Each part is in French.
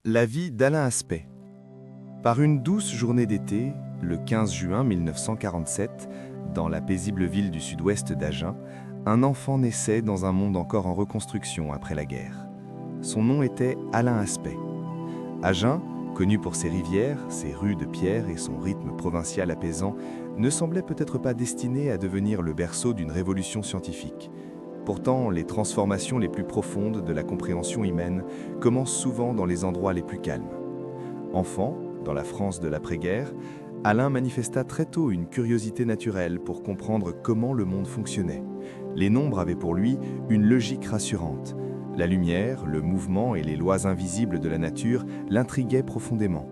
La vie d'Alain Aspect. Par une douce journée d'été, le 15 juin 1947, dans la paisible ville du sud-ouest d'Agen, un enfant naissait dans un monde encore en reconstruction après la guerre. Son nom était Alain Aspect. Agen, connu pour ses rivières, ses rues de pierre et son rythme provincial apaisant, ne semblait peut-être pas destiné à devenir le berceau d'une révolution scientifique. Pourtant, les transformations les plus profondes de la compréhension humaine commencent souvent dans les endroits les plus calmes. Enfant, dans la France de l'après-guerre, Alain manifesta très tôt une curiosité naturelle pour comprendre comment le monde fonctionnait. Les nombres avaient pour lui une logique rassurante. La lumière, le mouvement et les lois invisibles de la nature l'intriguaient profondément.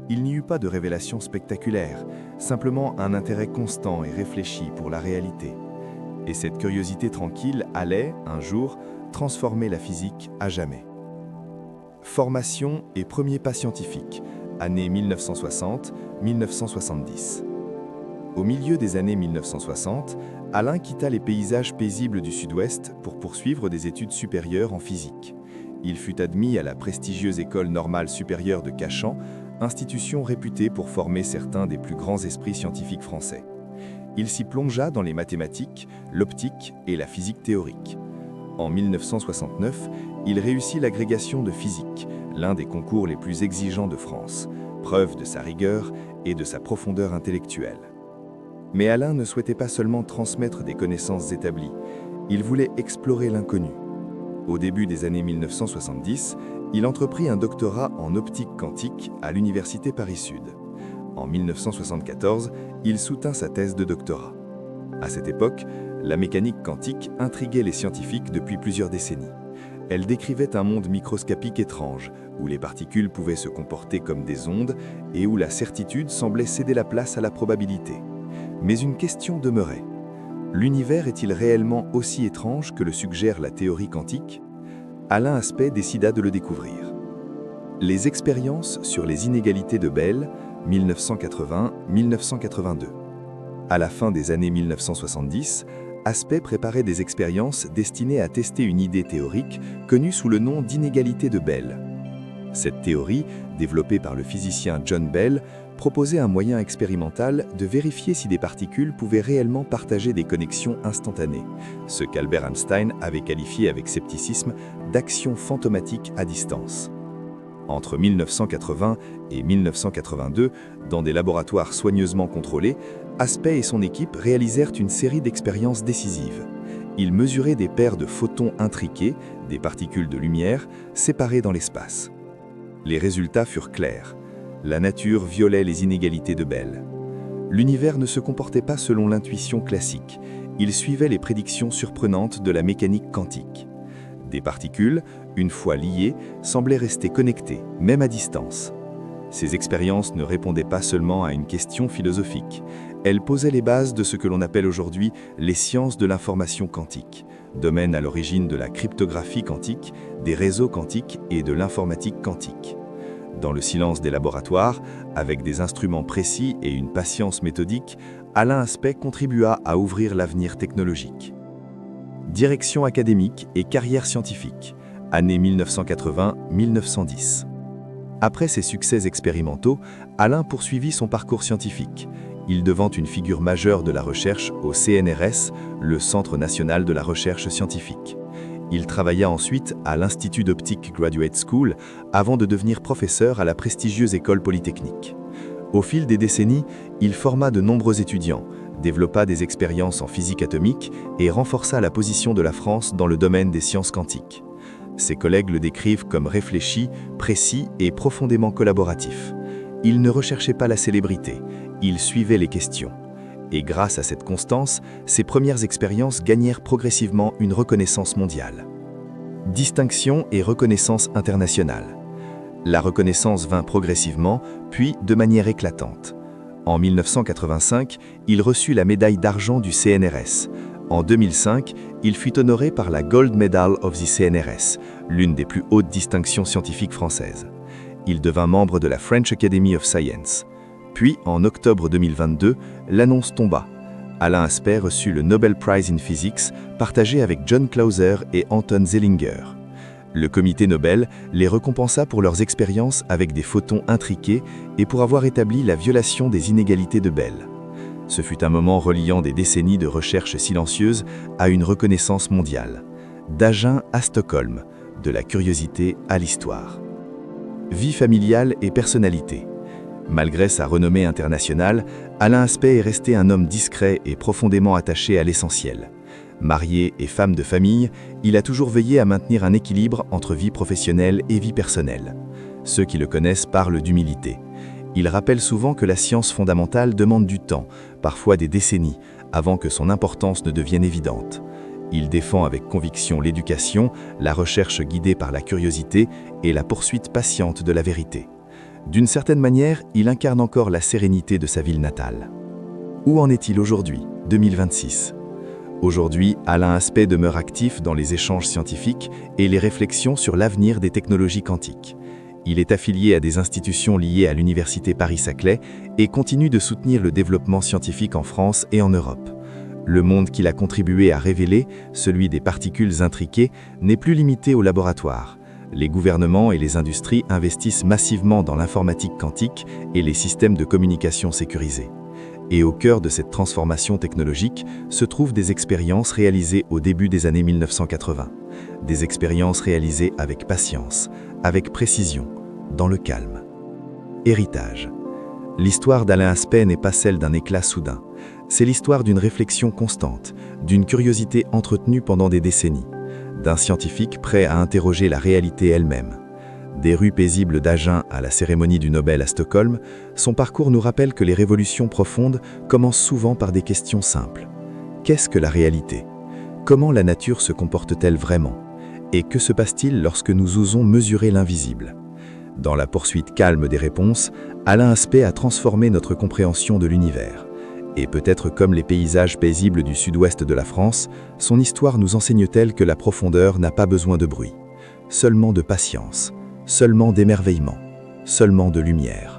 Il n'y eut pas de révélation spectaculaire, simplement un intérêt constant et réfléchi pour la réalité. Et cette curiosité tranquille allait, un jour, transformer la physique à jamais. Formation et premier pas scientifique, années 1960-1970. Au milieu des années 1960, Alain quitta les paysages paisibles du Sud-Ouest pour poursuivre des études supérieures en physique. Il fut admis à la prestigieuse École normale supérieure de Cachan, institution réputée pour former certains des plus grands esprits scientifiques français. Il s'y plongea dans les mathématiques, l'optique et la physique théorique. En 1969, il réussit l'agrégation de physique, l'un des concours les plus exigeants de France, preuve de sa rigueur et de sa profondeur intellectuelle. Mais Alain ne souhaitait pas seulement transmettre des connaissances établies, il voulait explorer l'inconnu. Au début des années 1970, il entreprit un doctorat en optique quantique à l'Université Paris-Sud. En 1974, il soutint sa thèse de doctorat. À cette époque, la mécanique quantique intriguait les scientifiques depuis plusieurs décennies. Elle décrivait un monde microscopique étrange, où les particules pouvaient se comporter comme des ondes et où la certitude semblait céder la place à la probabilité. Mais une question demeurait. L'univers est-il réellement aussi étrange que le suggère la théorie quantique? Alain Aspect décida de le découvrir. Les expériences sur les inégalités de Bell, 1980-1982. À la fin des années 1970, Aspect préparait des expériences destinées à tester une idée théorique connue sous le nom d'inégalité de Bell. Cette théorie, développée par le physicien John Bell, proposait un moyen expérimental de vérifier si des particules pouvaient réellement partager des connexions instantanées, ce qu'Albert Einstein avait qualifié avec scepticisme d'action fantomatique à distance. Entre 1980 et 1982, dans des laboratoires soigneusement contrôlés, Aspect et son équipe réalisèrent une série d'expériences décisives. Ils mesuraient des paires de photons intriqués, des particules de lumière, séparées dans l'espace. Les résultats furent clairs. La nature violait les inégalités de Bell. L'univers ne se comportait pas selon l'intuition classique. Il suivait les prédictions surprenantes de la mécanique quantique. Des particules, une fois liées, semblaient rester connectées, même à distance. Ces expériences ne répondaient pas seulement à une question philosophique. Elles posaient les bases de ce que l'on appelle aujourd'hui les sciences de l'information quantique, domaine à l'origine de la cryptographie quantique, des réseaux quantiques et de l'informatique quantique. Dans le silence des laboratoires, avec des instruments précis et une patience méthodique, Alain Aspect contribua à ouvrir l'avenir technologique. Direction académique et carrière scientifique, années 1980-1910. Après ses succès expérimentaux, Alain poursuivit son parcours scientifique. Il devint une figure majeure de la recherche au CNRS, le Centre national de la recherche scientifique. Il travailla ensuite à l'Institut d'Optique Graduate School avant de devenir professeur à la prestigieuse École polytechnique. Au fil des décennies, il forma de nombreux étudiants, développa des expériences en physique atomique et renforça la position de la France dans le domaine des sciences quantiques. Ses collègues le décrivent comme réfléchi, précis et profondément collaboratif. Il ne recherchait pas la célébrité, il suivait les questions. Et grâce à cette constance, ses premières expériences gagnèrent progressivement une reconnaissance mondiale. Distinction et reconnaissance internationale. La reconnaissance vint progressivement, puis de manière éclatante. En 1985, il reçut la médaille d'argent du CNRS. En 2005, il fut honoré par la Gold Medal of the CNRS, l'une des plus hautes distinctions scientifiques françaises. Il devint membre de la French Academy of Science. Puis, en octobre 2022, l'annonce tomba. Alain Aspect reçut le Nobel Prize in Physics, partagé avec John Clauser et Anton Zeilinger. Le comité Nobel les récompensa pour leurs expériences avec des photons intriqués et pour avoir établi la violation des inégalités de Bell. Ce fut un moment reliant des décennies de recherche silencieuse à une reconnaissance mondiale. D'Agen à Stockholm, de la curiosité à l'histoire. Vie familiale et personnalité. Malgré sa renommée internationale, Alain Aspect est resté un homme discret et profondément attaché à l'essentiel. Marié et femme de famille, il a toujours veillé à maintenir un équilibre entre vie professionnelle et vie personnelle. Ceux qui le connaissent parlent d'humilité. Il rappelle souvent que la science fondamentale demande du temps, parfois des décennies, avant que son importance ne devienne évidente. Il défend avec conviction l'éducation, la recherche guidée par la curiosité et la poursuite patiente de la vérité. D'une certaine manière, il incarne encore la sérénité de sa ville natale. Où en est-il aujourd'hui, 2026 ? Aujourd'hui, Alain Aspect demeure actif dans les échanges scientifiques et les réflexions sur l'avenir des technologies quantiques. Il est affilié à des institutions liées à l'Université Paris-Saclay et continue de soutenir le développement scientifique en France et en Europe. Le monde qu'il a contribué à révéler, celui des particules intriquées, n'est plus limité au laboratoire. Les gouvernements et les industries investissent massivement dans l'informatique quantique et les systèmes de communication sécurisés. Et au cœur de cette transformation technologique se trouvent des expériences réalisées au début des années 1980. Des expériences réalisées avec patience, avec précision, dans le calme. Héritage. L'histoire d'Alain Aspect n'est pas celle d'un éclat soudain. C'est l'histoire d'une réflexion constante, d'une curiosité entretenue pendant des décennies, d'un scientifique prêt à interroger la réalité elle-même. Des rues paisibles d'Agen à la cérémonie du Nobel à Stockholm, son parcours nous rappelle que les révolutions profondes commencent souvent par des questions simples. Qu'est-ce que la réalité ? Comment la nature se comporte-t-elle vraiment ? Et que se passe-t-il lorsque nous osons mesurer l'invisible ? Dans la poursuite calme des réponses, Alain Aspect a transformé notre compréhension de l'univers. Et peut-être comme les paysages paisibles du sud-ouest de la France, son histoire nous enseigne-t-elle que la profondeur n'a pas besoin de bruit, seulement de patience, seulement d'émerveillement, seulement de lumière.